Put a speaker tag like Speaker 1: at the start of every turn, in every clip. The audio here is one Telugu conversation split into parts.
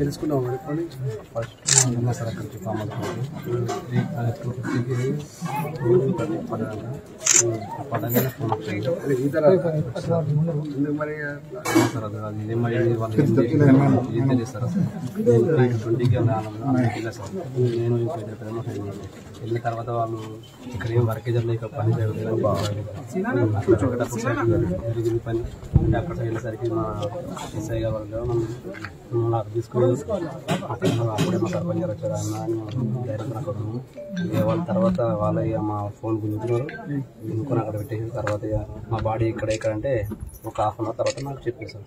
Speaker 1: తెలుసుకున్నాం ఫస్ట్ సార్ అక్కడికి పడగానే ఫోన్ వచ్చింది మరి సార్ అది వాళ్ళు ఏం తెలియస్తారా సార్ 20కి వెళ్ళాను సార్ నేను వెళ్ళిన తర్వాత వాళ్ళు ఇక్కడ ఏం వర్క్ జరగలేదు ఇక్కడ పని జరగలేదు పని అంటే అక్కడ వెళ్ళేసరికి మా ఎస్ఐ గారు నాకు తీసుకుని అప్పుడే మా సర్పంచ్ గారు వచ్చారు అన్న అని డైరెక్ట్ అక్కడ వాళ్ళ తర్వాత వాళ్ళ మా ఫోన్ గుంజుతున్నారు గుంజుకొని అక్కడ పెట్టేసిన తర్వాత మా బాడీ ఇక్కడ అంటే ఒక హాఫ్ అన్ అవర్ తర్వాత నాకు చెప్పేశారు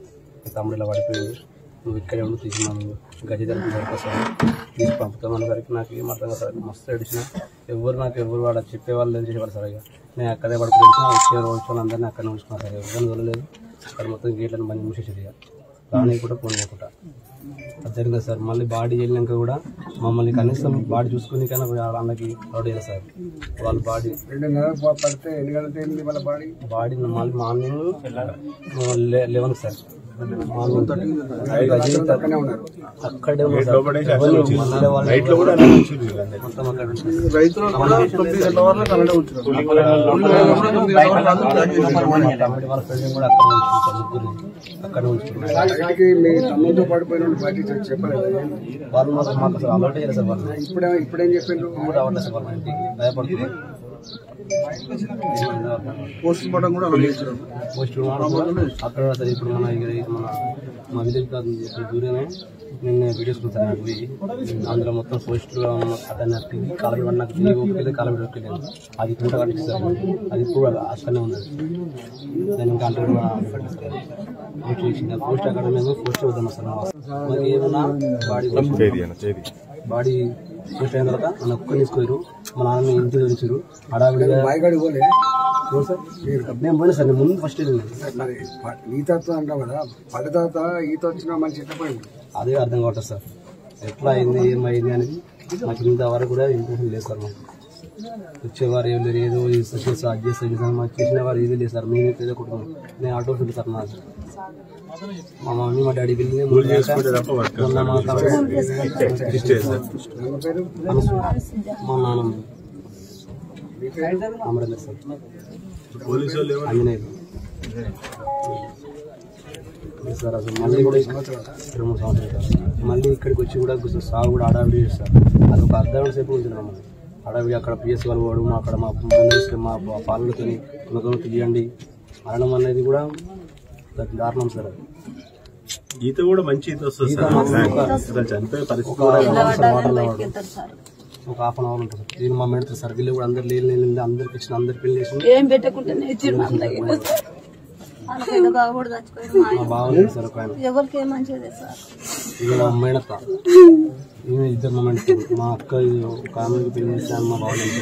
Speaker 1: తమ్ముడు ఇలా పడిపోయింది నువ్వు ఇక్కడే ఉండి తీసుకున్నాను గజదరికి సరిపోతాను తీసి పంపుతామని సరికి నాకు ఏం అర్థం సార్ మస్తు ఏడిచిన ఎవరు వాడు చెప్పేవాళ్ళు ఏం చేసేవాళ్ళు సార్ ఇక నేను అక్కడే పడుకుని వచ్చేవాళ్ళు అందరినీ అక్కడనే ఉంచుకున్నాను సార్ ఎవరిని వదలలేదు అక్కడ మొత్తం గేట్లను మంచి మూసేసారు ఇక దాని కూడా ఫోన్ చేయకుండా అది జరిగింది సార్ మళ్ళీ బాడీ వెళ్ళినాక కూడా మమ్మల్ని కనీసం బాడీ చూసుకుని కానీ వాళ్ళకి రౌడీ సార్ వాళ్ళ బాడీ పడితే ఎన్ని గంటలు వాళ్ళ బాడీ మళ్ళీ మార్నింగ్ 11 సార్ అక్కడే అక్కడ తమ్ముతో పడిపోయిన వాళ్ళు మాకు అసలు అలవాటు చేయలేదు సార్ వాళ్ళు ఇప్పుడేం చెప్పారు రావట్లేదు సార్ వాళ్ళ ఇంటికి భయపడుతుంది పోస్ట్ మార్టం కూడా అక్కడ సార్ ఇప్పుడు మా విలేజ్ కాదు దూరమే నిన్న వీడియోస్ చూసాను పోయి అందులో మొత్తం పోస్టులో అతన్ని కాలబడి పడి నాకు తిరిగి ఒక్కలేదు కాలబడి ఒక్కలేదు అది కుంట కట్టిస్తారు అది ఇప్పుడు అక్కడనే ఉన్నది దాని ఇంకా అంటే పోస్ట్ అక్కడ మేము పోస్ట్ వద్దాం సార్ మాకు ఏమన్నా బాడీ పోస్ట్ అయిన తర్వాత మన ఒక్కరిని తీసుకోరు మా నాన్న ఇంటికి తెలిసారు అడావిడిగా నేను పోయినా సార్ నేను ముందు ఫస్ట్ ఈత అంటాం కదా పడి తర్వాత ఈత వచ్చినా మంచి ఇష్టపోయింది అదే అర్థం కావట్లేదు సార్ ఎట్లా అయింది ఏమైంది అనేది మాకు ఇంతవరకు కూడా ఇంప్రెషన్ లేదు సార్ మాకు వచ్చేవారు ఏం లేదు ఏదో అది చేస్తే మాకు చేసిన వారు ఏది లేదు సార్ మేము ఏదో కుటుంబం నేను ఆటో ఫీల్డ్ సార్ నాకు మా మమ్మీ మా డాడీ వెళ్ళి మా నాన్న అమరేందర్ సార్ సార్ అసలు మళ్ళీ కూడా 2-3 సంవత్సరాలు మళ్ళీ ఇక్కడికి వచ్చి కూడా సాగు కూడా ఆడావిడి చేస్తారు అది ఒక అర్ధగంట సేపు ఉంటుంది మమ్మల్ని ఆడావిడి అక్కడ పిఎస్ వాళ్ళు పోవడం అక్కడ మా మా పాలనతో తెలియండి అనడం అనేది కూడా దారుణం సార్ అది
Speaker 2: ఈత కూడా మంచి ఈత వస్తుంది చనిపోయే పరిస్థితి
Speaker 1: ఒక హాఫ్ అన్ అవర్ ఉంటుంది సార్ మా మేడతారు సార్ వీళ్ళు కూడా అందరు లేని అందరికి ఇచ్చిన అందరికి పెళ్లి చేసి మా బాగుంది సార్ ఒక ఆయన మా మేడత ఈమె ఇద్దరు మా మేడత మా అక్క ఒక ఆమెకి పెళ్లి చేసిన మా బాగుంది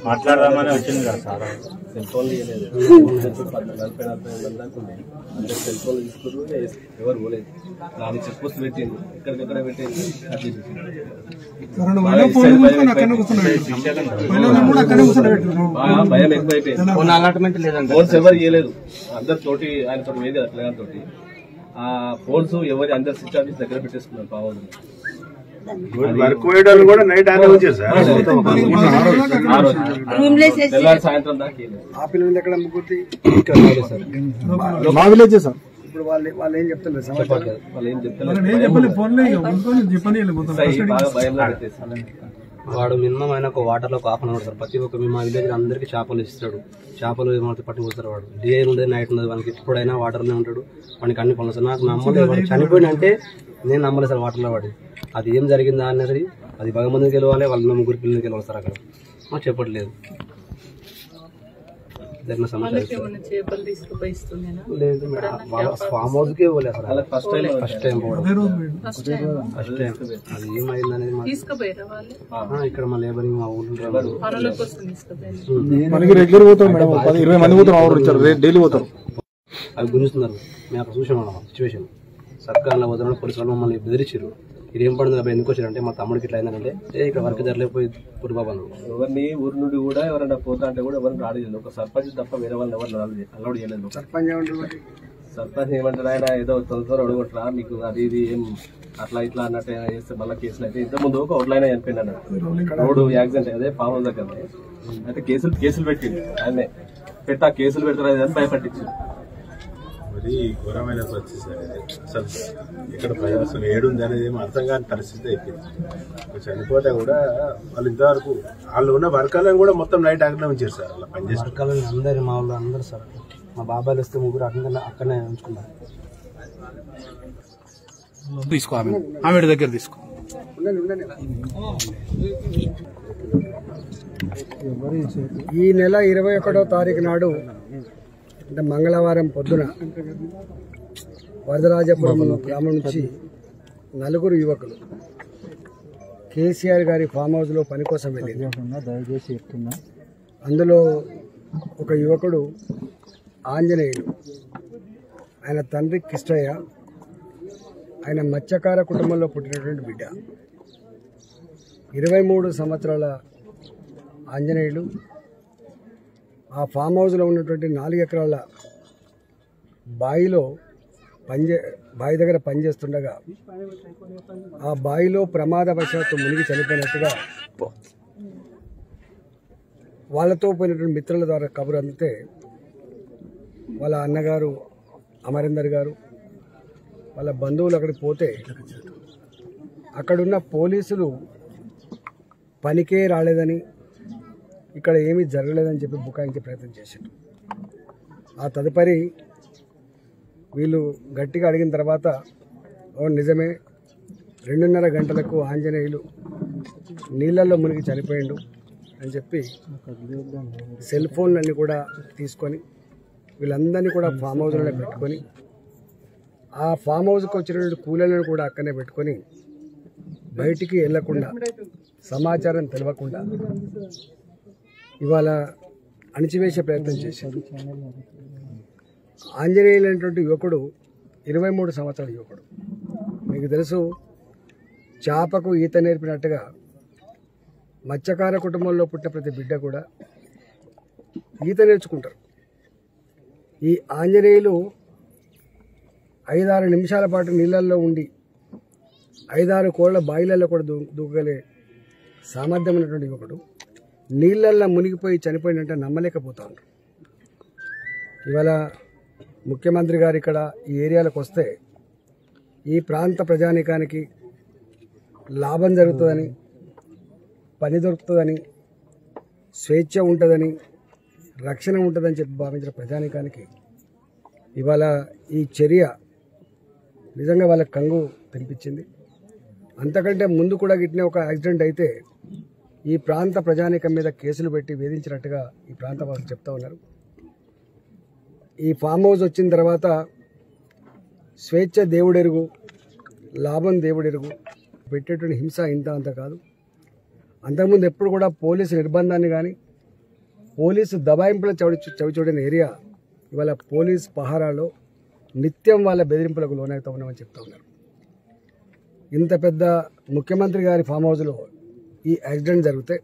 Speaker 2: మాట్లాడదామని వచ్చింది కదా సార్
Speaker 1: సెల్ ఫోన్లు ఇవ్వలేదు 40-45 సెల్ ఫోన్లు తీసుకున్నారు ఎవరు పోలేదు దాన్ని చెక్ పోస్ట్ పెట్టింది ఎక్కడికెక్కడ పెట్టింది భయం ఎక్కువైపోయింది ఫోన్స్ ఎవరు ఇవ్వలేదు అందరు తోటి ఆయన తోటి వేది అట్లా తోటి ఆ ఫోన్స్ ఎవరి అందరు స్విచ్ ఆఫ్ దగ్గర పెట్టేసుకున్నారు పావులు సాయంత్రం దాకా ఆ పిల్లలు ఎక్కడ మా విలేజ్ సార్ ఇప్పుడు వాళ్ళు ఏం చెప్తున్నారు వాళ్ళు ఏం చెప్తున్నారు వాడు మినిమం అయినా ఒక వాటర్ లో ఒక హాఫ్ అన్ అవర్ సార్ ప్రతి ఒక్క మా విలేజ్ అందరికి చేపలు ఇస్తాడు చేపలు పట్టుకొస్తారు వాడు డే ఉండేది నైట్ ఉండదు వానికి ఎప్పుడైనా వాటర్ లో ఉంటాడు వానికి అన్ని పనులు సార్ నాకు నమ్మలేదు చనిపోయిన అంటే నేను నమ్మలేదు సార్ వాటర్ లో వాడి అది ఏం జరిగిందా అన్నది అది భగవంతునికి గెలవాలి వాళ్ళ 3 పిల్లలకి గెలవాలి సార్ అక్కడ మాకు చెప్పట్లేదు జరిగిన సమస్య లేదు ఫామ్ హౌస్ కే పోలేదు సార్ ఫస్ట్ టైం అది ఏమైంది అనేది ఇక్కడ మా లేబరింగ్ మా ఊళ్ళో రెగ్యులర్ పోతాం మేడం 10-20 మంది పోతాం డైలీ పోతాం అవి గుంజుతున్నారు మేము అక్కడ చూసాం సిచ్యువేషన్ సర్కార్లో పోతున్నాడు పోలీసు వాళ్ళు మమ్మల్ని బెదిరించారు ఇది ఏం పడుతుంది అబ్బాయి ఎందుకు వచ్చారంటే మా తమ్ముడికి ఇట్లా అయిందంటే ఇక్కడ వర్క్ జరలేకపోయి పురిబాబు అన్నాడు.
Speaker 3: ఎవరిని ఊరి నుండి కూడా ఎవరైనా పోతా అంటే కూడా ఎవరిని రాలేదు. ఒక సర్పంచ్ తప్ప వేరే వాళ్ళని ఎవరు అలౌడ్ చేయలేదు. సర్పంచ్ ఏమంటారు, ఆయన ఏదో తొందర అడుగుంటారా మీకు అది ఇది ఏం అట్లా ఇట్లా అన్నట్టు చేస్తే మళ్ళీ కేసులు అయితే ఇంత ముందు ఒక అవుట్లైన్ చనిపోయింది అన్నాడు. రోడ్డు యాక్సిడెంట్ అదే ఫామ్ హౌస్ దగ్గర అయితే కేసులు పెట్టింది ఆయనే కేసులు పెడతారు అని భయపట్టించింది.
Speaker 2: మరి ఘోరమైన పరిస్థితి అసలు ఇక్కడ ప్రజాస్వామ్యం ఏడుంది అనేది ఏమో అర్థం కాని పరిస్థితి అయిపోయింది. చనిపోతే కూడా వాళ్ళు ఇంతవరకు వాళ్ళు ఉన్న వర్గాలను కూడా మొత్తం నైట్ అక్కడనే ఉంచారు సార్. అలా పనిచేసిన
Speaker 1: వర్గాలను అందరు మా వాళ్ళు అందరు సార్ మా బాబాయిలు వస్తే ముగ్గురు అక్కడనే ఉంచుకున్నారు.
Speaker 4: తీసుకో ఆమె దగ్గర తీసుకో.
Speaker 5: ఈ నెల 21వ తారీఖు నాడు అంటే మంగళవారం పొద్దున వరదరాజపురం గ్రామం నుంచి 4 యువకులు కేసీఆర్ గారి ఫామ్ హౌస్లో పని కోసం వెళ్ళింది. అందులో ఒక యువకుడు ఆంజనేయుడు, ఆయన తండ్రి కిష్టయ్య, ఆయన మత్స్యకార కుటుంబంలో పుట్టినటువంటి బిడ్డ. 23 సంవత్సరాల ఆంజనేయులు ఆ ఫామ్ హౌస్లో ఉన్నటువంటి 4 ఎకరాల బావిలో బావి దగ్గర పనిచేస్తుండగా ఆ బావిలో ప్రమాదవశాత్తు మునిగి చనిపోయినట్టుగా వాళ్ళతో పోయినటువంటి మిత్రుల ద్వారా కబురు అందితే వాళ్ళ అన్నగారు అమరేందర్ గారు వాళ్ళ బంధువులు అక్కడికి పోతే అక్కడున్న పోలీసులు పనికే రాలేదని, ఇక్కడ ఏమీ జరగలేదని చెప్పి బుకాయించే ప్రయత్నం చేశారు. ఆ తదుపరి వీళ్ళు గట్టిగా అడిగిన తర్వాత నిజమే 2:30 గంటలకు ఆంజనేయులు నీళ్ళల్లో మునిగి చనిపోయిండు అని చెప్పి సెల్ ఫోన్లన్నీ కూడా తీసుకొని వీళ్ళందరినీ కూడా ఫామ్ హౌస్లోనే పెట్టుకొని ఆ ఫామ్ హౌస్కి వచ్చినటువంటి కూలీలను కూడా అక్కడనే పెట్టుకొని బయటికి వెళ్లకుండా సమాచారం తెలియకుండా ఇవాళ అణిచివేసే ప్రయత్నం చేశారు. ఆంజనేయులు అనేటువంటి యువకుడు 23 సంవత్సరాల యువకుడు. మీకు తెలుసు, చేపకు ఈత నేర్పినట్టుగా మత్స్యకార కుటుంబంలో పుట్టిన ప్రతి బిడ్డ కూడా ఈత నేర్చుకుంటారు. ఈ ఆంజనేయులు 5-6 నిమిషాల పాటు నీళ్ళల్లో ఉండి 5-6 కోళ్ల బాయిలలో కూడా దూకగలే సామర్థ్యం ఉన్నటువంటి యువకుడు నీళ్ళల్లో మునిగిపోయి చనిపోయినంటే నమ్మలేకపోతా ఉన్నారు. ఇవాళ ముఖ్యమంత్రి గారు ఇక్కడ ఈ ఏరియాలకు వస్తే ఈ ప్రాంత ప్రజానీకానికి లాభం జరుగుతుందని, పని దొరుకుతుందని, స్వేచ్ఛ ఉంటుందని, రక్షణ ఉంటుందని చెప్పి భావించిన ప్రజానీకానికి ఇవాళ ఈ చర్య నిజంగా వాళ్ళ కంగు తినిపించింది. అంతకంటే ముందు కూడా గిట్నే ఒక యాక్సిడెంట్ అయితే ఈ ప్రాంత ప్రజానీకం మీద కేసులు పెట్టి వేధించినట్టుగా ఈ ప్రాంత వాళ్ళు చెప్తా ఉన్నారు. ఈ ఫామ్ హౌస్ వచ్చిన తర్వాత స్వేచ్ఛ దేవుడెరుగు, లాభం దేవుడెరుగు, పెట్టేటువంటి హింస ఇంత అంత కాదు. అంతకుముందు ఎప్పుడు కూడా పోలీసు నిర్బంధాన్ని కానీ పోలీసు దబాయింపుల చవిచూడని ఏరియా ఇవాళ పోలీస్ పహారాలో నిత్యం వాళ్ళ బెదిరింపులకు లోనవుతా ఉన్నామని చెప్తా ఉన్నారు. ఇంత పెద్ద ముఖ్యమంత్రి గారి ఫామ్ హౌస్లో ఈ యాక్సిడెంట్ జరిగితే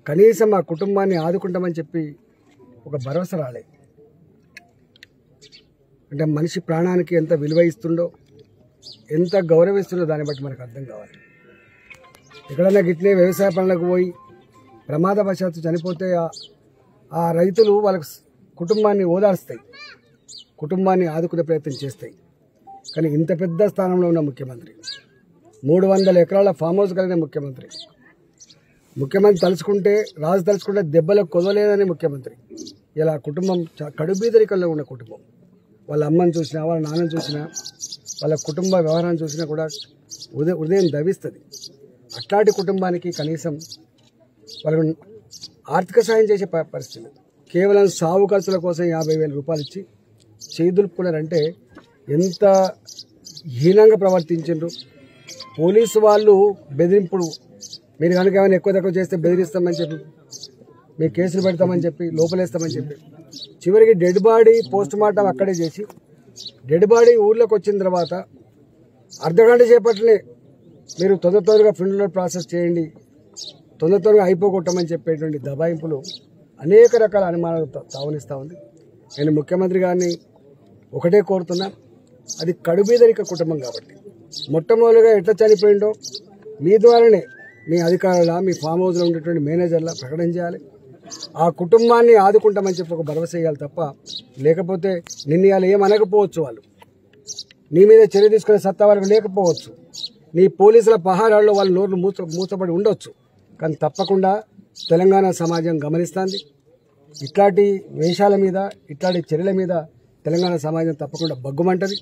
Speaker 5: కనీసం ఆ కుటుంబాన్ని ఆదుకుంటామని చెప్పి ఒక భరోసా రాలే. అంటే మనిషి ప్రాణానికి ఎంత విలువ ఇస్తుండో, ఎంత గౌరవిస్తుండో దాన్ని బట్టి మనకు అర్థం కావాలి. ఎక్కడన్నా గిట్లే వ్యవసాయ పనులకు పోయి ప్రమాదవశాత్తు చనిపోతే ఆ రైతులు వాళ్ళ కుటుంబాన్ని ఓదార్స్తాయి, కుటుంబాన్ని ఆదుకునే ప్రయత్నం చేస్తాయి. కానీ ఇంత పెద్ద స్థానంలో ఉన్న ముఖ్యమంత్రి, 300 ఎకరాల ఫామ్ హౌస్ కలిగిన ముఖ్యమంత్రి తలుచుకుంటే, రాజు తలుచుకుంటే దెబ్బలకు కొదవలేదని ముఖ్యమంత్రి. ఇలా కుటుంబం కడుబీదరికల్లో ఉన్న కుటుంబం. వాళ్ళ అమ్మని చూసినా, వాళ్ళ నాన్నని చూసినా, వాళ్ళ కుటుంబ వ్యవహారాన్ని చూసినా కూడా ఉదయం దవిస్తుంది. అట్లాంటి కుటుంబానికి కనీసం వాళ్ళకు ఆర్థిక సాయం చేసే పరిస్థితి. కేవలం సాగు ఖర్చుల కోసం 50,000 రూపాయలు ఇచ్చి చేదులుపుకున్నారంటే ఎంత హీనంగా ప్రవర్తించారు. పోలీసు వాళ్ళు బెదిరింపుడు, మీరు కనుక ఏమైనా ఎక్కువ తక్కువ చేస్తే బెదిరిస్తామని చెప్పి, మీరు కేసులు పెడతామని చెప్పి, లోపలేస్తామని చెప్పి, చివరికి డెడ్ బాడీ పోస్ట్ మార్టం అక్కడే చేసి, డెడ్ బాడీ ఊర్లోకి వచ్చిన తర్వాత అర్ధగంట చేపట్లనే మీరు తొందరగా ఫిండర్ ప్రాసెస్ చేయండి, తొందరగా అయిపోగొట్టమని చెప్పేటువంటి దబాయింపులు అనేక రకాల అనుమానాలు తావనిస్తూ ఉంది. నేను ముఖ్యమంత్రి గారిని ఒకటే కోరుతున్నా, అది కడుబీదరిక కుటుంబం కాబట్టి మొట్టమొదటిగా ఎట్లా చనిపోయిందో మీ ద్వారానే మీ అధికారుల మీ ఫామ్ హౌస్లో ఉండేటువంటి మేనేజర్ల ప్రకటన చేయాలి. ఆ కుటుంబాన్ని ఆదుకుంటామని చెప్పి ఒక భరోసా ఇవ్వాలి తప్ప, లేకపోతే నిన్ను ఇవాళ ఏమనకపోవచ్చు, వాళ్ళు నీ మీద చర్య తీసుకునే సత్తా వాళ్ళకి లేకపోవచ్చు, నీ పోలీసుల పహారాల్లో వాళ్ళ నోర్లు మూసపడి ఉండొచ్చు. కానీ తప్పకుండా తెలంగాణ సమాజం గమనిస్తుంది. ఇట్లాంటి వేషాల మీద ఇట్లాంటి చర్యల మీద తెలంగాణ సమాజం తప్పకుండా బగ్గుమంటది,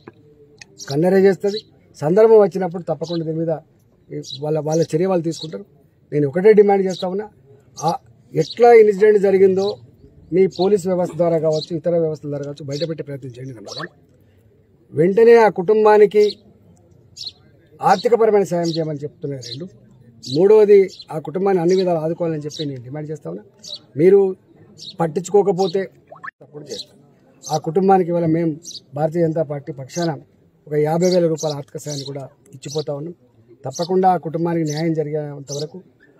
Speaker 5: కన్నెర చేస్తుంది. సందర్భం వచ్చినప్పుడు తప్పకుండా దీని మీద వాళ్ళ చర్య వాళ్ళు తీసుకుంటారు. నేను ఒకటే డిమాండ్ చేస్తా ఉన్నా, ఎట్లా ఇన్సిడెంట్ జరిగిందో మీ పోలీస్ వ్యవస్థ ద్వారా కావచ్చు, ఇతర వ్యవస్థల ద్వారా కావచ్చు బయటపెట్టే ప్రయత్నం చేయండి. నెంబర్ 1, వెంటనే ఆ కుటుంబానికి ఆర్థికపరమైన సాయం చేయమని చెప్తున్నారు. 2, మూడవది ఆ కుటుంబాన్ని అన్ని విధాలు ఆదుకోవాలని చెప్పి నేను డిమాండ్ చేస్తా ఉన్నా. మీరు పట్టించుకోకపోతే సపోర్ట్ చేస్తాం. ఆ కుటుంబానికి ఇవాళ మేము భారతీయ జనతా పార్టీ పక్షాన ఒక 50,000 రూపాయల ఆర్థిక సాయాన్ని కూడా ఇచ్చిపోతా ఉన్నాం. తప్పకుండా ఆ కుటుంబానికి న్యాయం జరిగేంత వరకు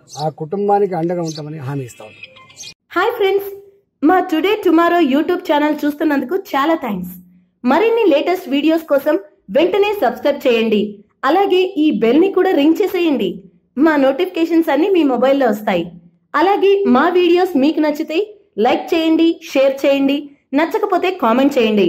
Speaker 5: ఆ కుటుంబానికి అండగా ఉంటామని హామీ ఇస్తా ఉన్నాం.
Speaker 6: హాయ్ ఫ్రెండ్స్, మా టుడే టుమారో యూట్యూబ్ ఛానల్ చూస్తున్నందుకు చాలా థ్యాంక్స్. మరిన్ని లేటెస్ట్ వీడియోస్ కోసం వెంటనే సబ్స్క్రైబ్ చేయండి. అలాగే ఈ బెల్ ని కూడా రింగ్ చేసేయండి. మా నోటిఫికేషన్స్ అన్ని మీ మొబైల్లో వస్తాయి. అలాగే మా వీడియోస్ మీకు నచ్చితే లైక్ చేయండి, షేర్ చేయండి, నచ్చకపోతే కామెంట్ చేయండి.